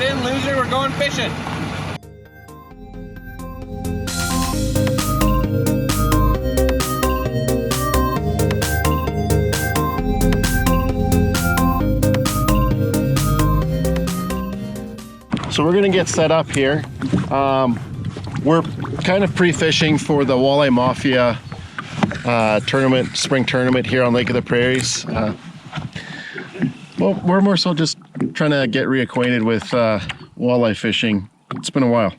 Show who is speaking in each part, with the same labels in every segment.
Speaker 1: in, loser, we're going fishing.
Speaker 2: So we're gonna get set up here. We're kind of pre-fishing for the Walleye Mafia tournament, spring tournament here on Lake of the Prairies. Well, we're more so just trying to get reacquainted with walleye fishing. It's been a while.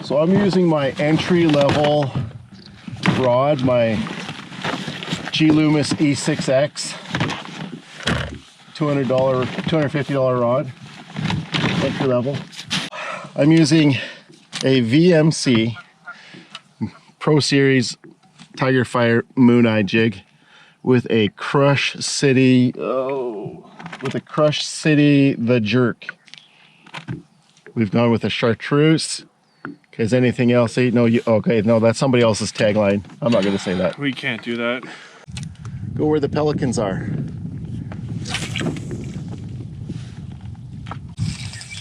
Speaker 2: So I'm using my entry-level rod, my G Loomis E6X, $250 rod, entry level. I'm using a VMC Pro Series Tiger Fire Moon Eye jig with a Crush City, The Jerk. We've gone with a chartreuse. Is anything else? Okay, no, that's somebody else's tagline. I'm not gonna say that.
Speaker 3: We can't do that.
Speaker 2: Go where the pelicans are.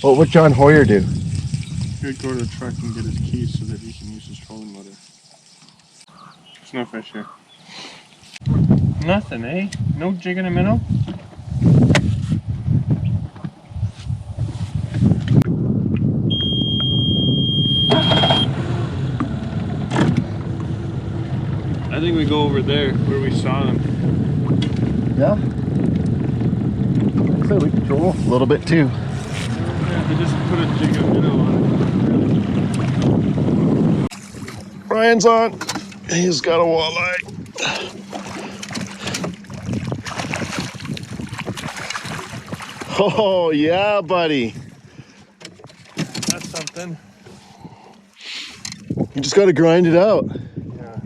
Speaker 2: What would John Hoyer do?
Speaker 3: He'd go to the truck and get his keys so that he can use his trolling motor. There's no fish here. Nothing, eh? No jig in a minnow? I think we go over there where we saw them.
Speaker 2: Yeah. So we can troll a little bit too.
Speaker 3: Yeah, they just put a jig of minnow on it.
Speaker 2: Ryan's on. He's got a walleye. Oh yeah, buddy.
Speaker 3: That's something.
Speaker 2: You just got to grind it out.
Speaker 3: Yeah.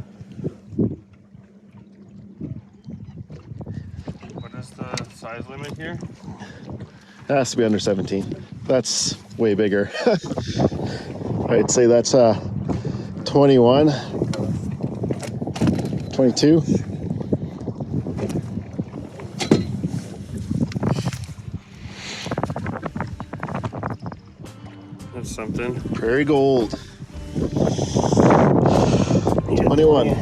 Speaker 3: What is the size limit here?
Speaker 2: It has to be under 17. That's way bigger. I'd say that's 21, 22.
Speaker 3: That's something.
Speaker 2: Prairie Gold. 21.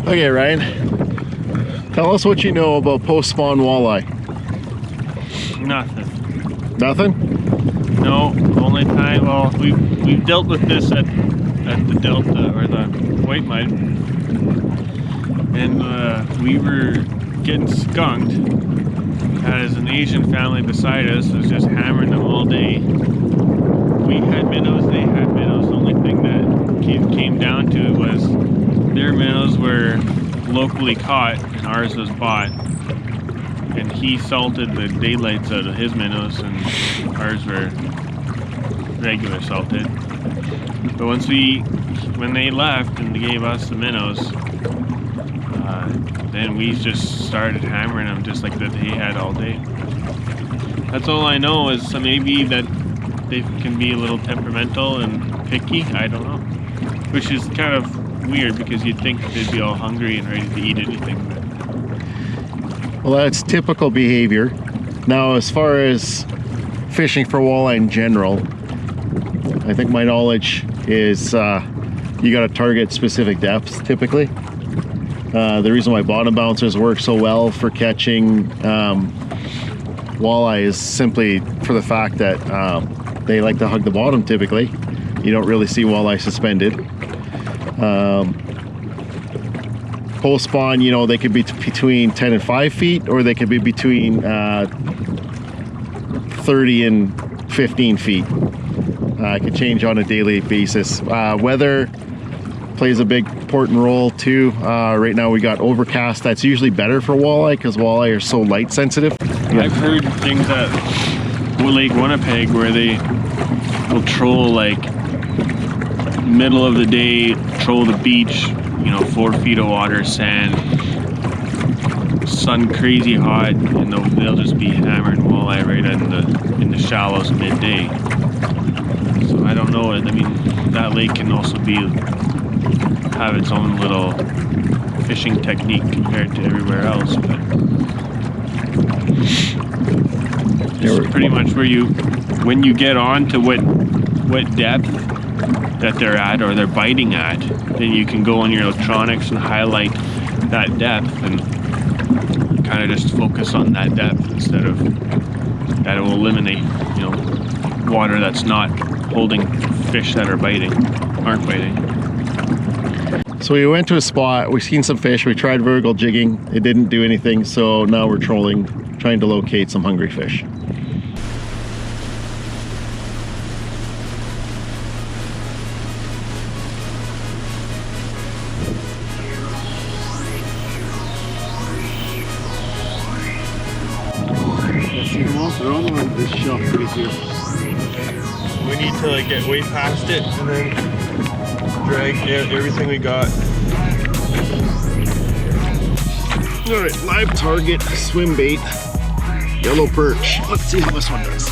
Speaker 2: Okay, Ryan, tell us what you know about post-spawn walleye.
Speaker 3: Nothing.
Speaker 2: Nothing?
Speaker 3: No, only time. Well, we've dealt with this at the Delta or the White Mud, and we were getting skunked. As an Asian family beside us was just hammering them all day. We had minnows, they had minnows. The only thing that came down to it was their minnows were locally caught and ours was bought. And he salted the daylights out of his minnows and ours were regular salted. But when they left and they gave us the minnows, then we just started hammering them just like that they had all day. That's all I know is maybe that they can be a little temperamental and picky, I don't know. Which is kind of weird because you'd think they'd be all hungry and ready to eat anything.
Speaker 2: Well, that's typical behavior. Now, as far as fishing for walleye in general, I think my knowledge is you got to target specific depths typically. The reason why bottom bouncers work so well for catching walleye is simply for the fact that they like to hug the bottom typically. You don't really see walleye suspended. Post spawn, you know, they could be between 10 and 5 feet, or they could be between 30 and 15 feet. It could change on a daily basis. Weather plays a big important role too. Right now we got overcast. That's usually better for walleye because walleye are so light sensitive.
Speaker 3: I've heard things at Lake Winnipeg where they will troll like middle of the day, troll the beach, you know, 4 feet of water, sand, sun crazy hot, and they'll just be hammering walleye right in the shallows midday. So I don't know. I mean, that lake can also have its own little fishing technique compared to everywhere else, but it's pretty much when you get on to what depth that they're at or they're biting at, then you can go on your electronics and highlight that depth and kind of just focus on that depth instead of that. It will eliminate, you know, water that's not holding fish that aren't biting.
Speaker 2: So we went to a spot, we've seen some fish, we tried vertical jigging, it didn't do anything, so now we're trolling, trying to locate some hungry fish. They're on this shelf right here.
Speaker 3: We need to like get way past it and then drag everything we got.
Speaker 2: All right, live target, swim bait, yellow perch. Let's see how this one does.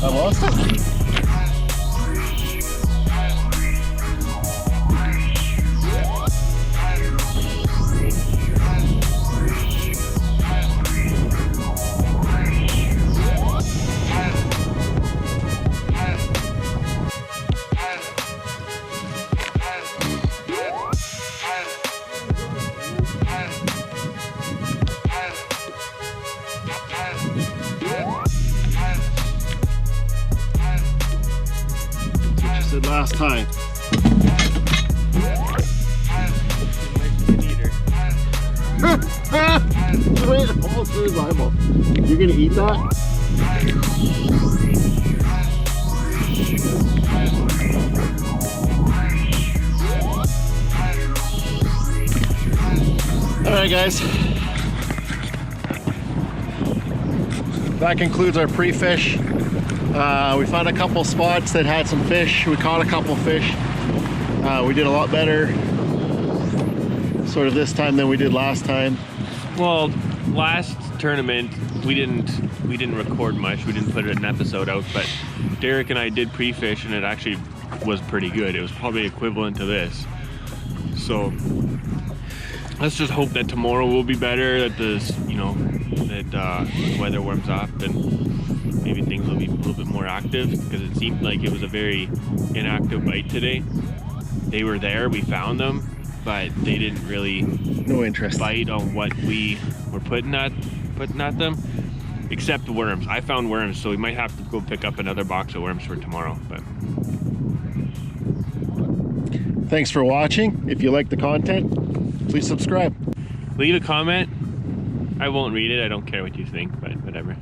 Speaker 2: I lost it. Last time. Right all through his eyeball. You're gonna eat that? Alright guys. That concludes our pre-fish. We found a couple spots that had some fish. We caught a couple fish. We did a lot better sort of this time than we did last time.
Speaker 3: Well, last tournament we didn't record much. We didn't put an episode out, but Derek and I did pre-fish and it actually was pretty good. It was probably equivalent to this. So let's just hope that tomorrow will be better, that the weather warms up and maybe things will be a little bit more active, because it seemed like it was a very inactive bite today. They were there, we found them, but they didn't really bite on what we were putting at them, except the worms. I found worms, so we might have to go pick up another box of worms for tomorrow. But
Speaker 2: thanks for watching. If you like the content, please subscribe.
Speaker 3: Leave a comment. I won't read it. I don't care what you think, but whatever.